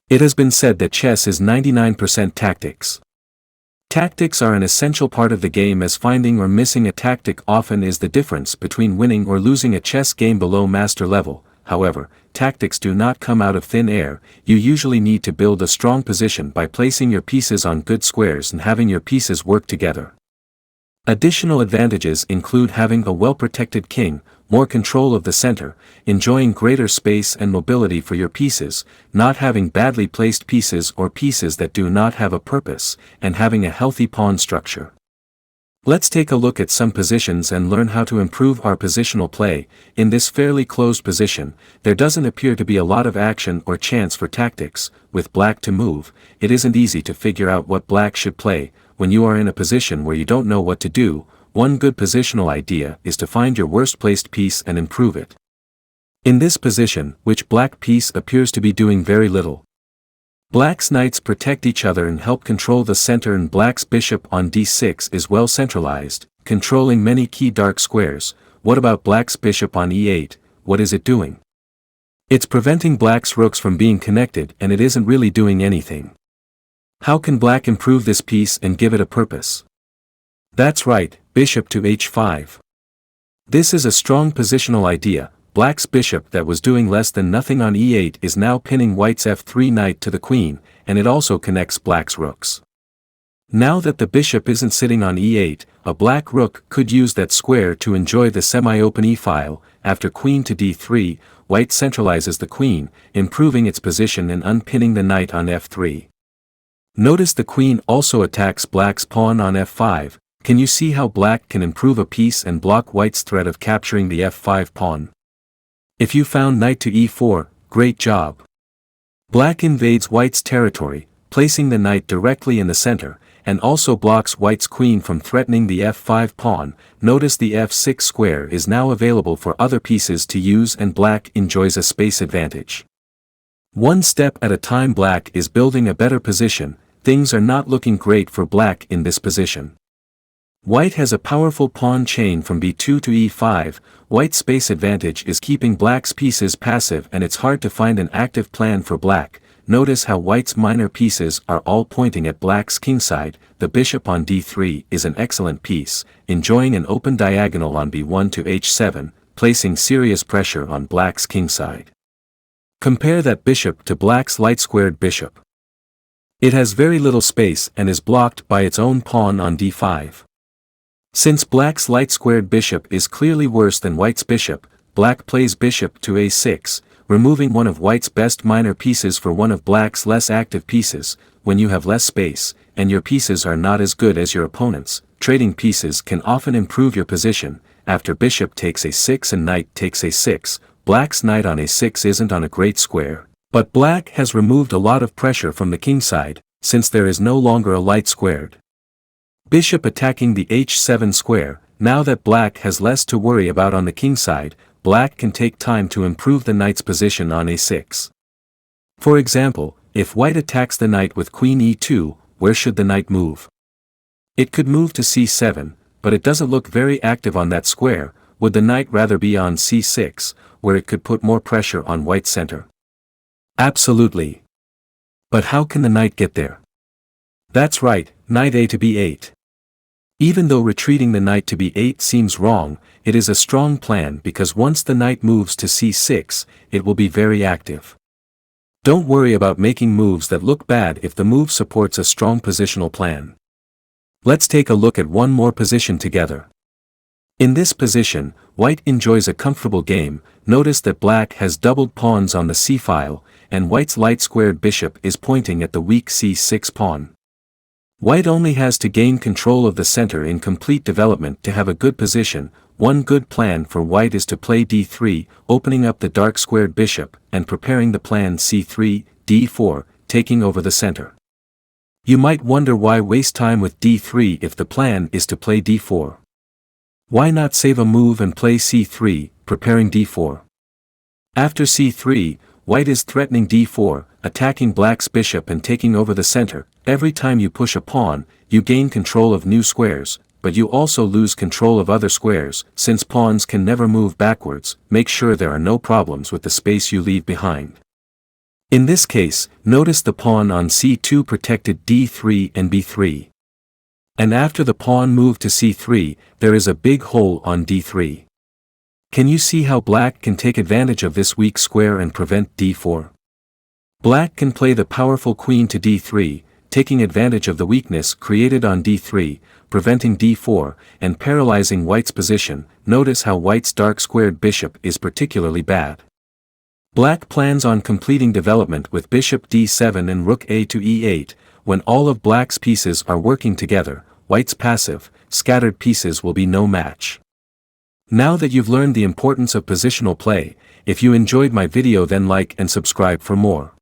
It has been said that chess is 99% tactics. Tactics are an essential part of the game, as finding or missing a tactic often is the difference between winning or losing a chess game below master level. However, tactics do not come out of thin air. You usually need to build a strong position by placing your pieces on good squares and having your pieces work together. Additional advantages include having a well-protected king, more control of the center, enjoying greater space and mobility for your pieces, not having badly placed pieces or pieces that do not have a purpose, and having a healthy pawn structure. Let's take a look at some positions and learn how to improve our positional play. In this fairly closed position, there doesn't appear to be a lot of action or chance for tactics. With black to move, it isn't easy to figure out what black should play. When you are in a position where you don't know what to do, one good positional idea is to find your worst placed piece and improve it. In this position, which black piece appears to be doing very little. Black's knights protect each other and help control the center, and black's bishop on d6 is well centralized, controlling many key dark squares. What about black's bishop on e8? What is it doing? It's preventing black's rooks from being connected, and it isn't really doing anything. How can black improve this piece and give it a purpose? That's right, bishop to h5. This is a strong positional idea. Black's bishop that was doing less than nothing on e8 is now pinning white's f3 knight to the queen, and it also connects black's rooks. Now that the bishop isn't sitting on e8, a black rook could use that square to enjoy the semi-open e-file. After queen to d3, white centralizes the queen, improving its position and unpinning the knight on f3. Notice the queen also attacks black's pawn on f5. Can you see how black can improve a piece and block white's threat of capturing the f5 pawn? If you found knight to e4, great job. Black invades white's territory, placing the knight directly in the center, and also blocks white's queen from threatening the f5 pawn. Notice the f6 square is now available for other pieces to use, and black enjoys a space advantage. One step at a time. Black is building a better position. Things are not looking great for black in this position. White has a powerful pawn chain from b2 to e5. White's space advantage is keeping black's pieces passive, and it's hard to find an active plan for black. Notice how white's minor pieces are all pointing at black's kingside. The bishop on d3 is an excellent piece, enjoying an open diagonal on b1 to h7, placing serious pressure on black's kingside. Compare that bishop to black's light-squared bishop. It has very little space and is blocked by its own pawn on d5. Since black's light-squared bishop is clearly worse than white's bishop, black plays bishop to a6, removing one of white's best minor pieces for one of black's less active pieces. When you have less space, and your pieces are not as good as your opponent's, trading pieces can often improve your position. After bishop takes a6 and knight takes a6, black's knight on a6 isn't on a great square, but black has removed a lot of pressure from the kingside, since there is no longer a light-squared bishop attacking the h7 square. Now that black has less to worry about on the kingside, black can take time to improve the knight's position on a6. For example, if white attacks the knight with queen e2, where should the knight move? It could move to c7, but it doesn't look very active on that square. Would the knight rather be on c6, where it could put more pressure on white's center? Absolutely. But how can the knight get there? That's right, knight a to b8. Even though retreating the knight to b8 seems wrong, it is a strong plan, because once the knight moves to c6, it will be very active. Don't worry about making moves that look bad if the move supports a strong positional plan. Let's take a look at one more position together. In this position, white enjoys a comfortable game. Notice that black has doubled pawns on the c-file, and white's light-squared bishop is pointing at the weak c6 pawn. White only has to gain control of the center in complete development to have a good position. One good plan for white is to play d3, opening up the dark-squared bishop, and preparing the plan c3, d4, taking over the center. You might wonder why waste time with d3 if the plan is to play d4. Why not save a move and play c3, preparing d4? After c3, white is threatening d4, attacking black's bishop and taking over the center. Every time you push a pawn, you gain control of new squares, but you also lose control of other squares. Since pawns can never move backwards, make sure there are no problems with the space you leave behind. In this case, notice the pawn on c2 protected d3 and b3. And after the pawn moved to c3, there is a big hole on d3. Can you see how black can take advantage of this weak square and prevent d4? Black can play the powerful queen to d3, taking advantage of the weakness created on d3, preventing d4, and paralyzing white's position. Notice how white's dark squared bishop is particularly bad. Black plans on completing development with bishop d7 and rook a to e8. When all of black's pieces are working together, white's passive, scattered pieces will be no match. Now that you've learned the importance of positional play, if you enjoyed my video then like and subscribe for more.